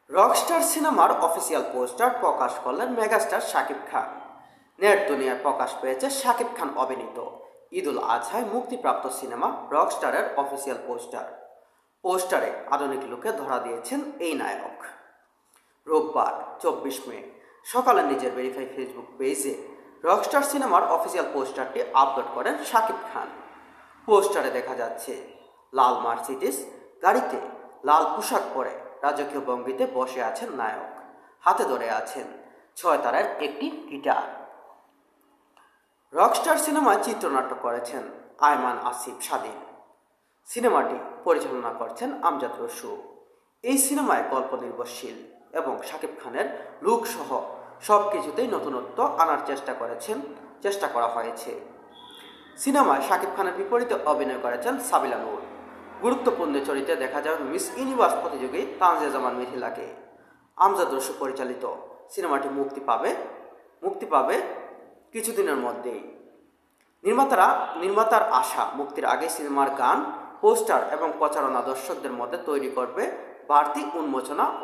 Rockstar সিনেমার official poster প্রকাশ করলেন megastar Shakib Khan. Net দুনিয়ায় প্রকাশ পেয়েছে শাকিব খান অভিনীত ঈদুল আজহায় মুক্তিপ্রাপ্ত সিনেমা রকস্টারের অফিসিয়াল পোস্টার। পোস্টারে আধুনিক লুকে ধরা দিয়েছেন এই নায়ক। রোববার 24 মে সকালে নিজের ভেরিফাই ফেসবুক পেজে রকস্টার সিনেমার অফিসিয়াল পোস্টারটি আপলোড করেন শাকিব খান। পোস্টারে দেখা যাচ্ছে লাল মার্সিডিস গাড়িতে লাল পোশাক পরে রাজকীয় ভঙ্গিতে বসে আছেন নায়ক। হাতে ধরে আছেন 6 তারের একটি গিটার। রকস্টার সিনেমায় চিত্রনাট্য করেছেন আয়মান আসিফ স্বাধীন। সিনেমাটি পরিচালনা করছেন আমজাদ রসু। এই সিনেমায় গল্প নির্ভরশীল এবং শাকিব খানের লুক সহ সব কিছুতেই নতুনত্ব আনার চেষ্টা করা হয়েছে। সিনেমায় শাকিব খানের বিপরীতে অভিনয় করেছেন সাবিলা নূর। গুরুত্বপূর্ণ চরিত্রে দেখা যাবে মিস ইউনিভার্স প্রতিযোগী তানজিয়া জামান মিথিলাকে। আমজাদ রসু পরিচালিত সিনেমাটি মুক্তি পাবে কিছুদিনের মধ্যেই। নির্মাতার আশা মুক্তির আগে সিনেমার গান, পোস্টার এবং প্রচারণা দর্শকদের মধ্যে তৈরি করবে বাড়তি উন্মোচনা ও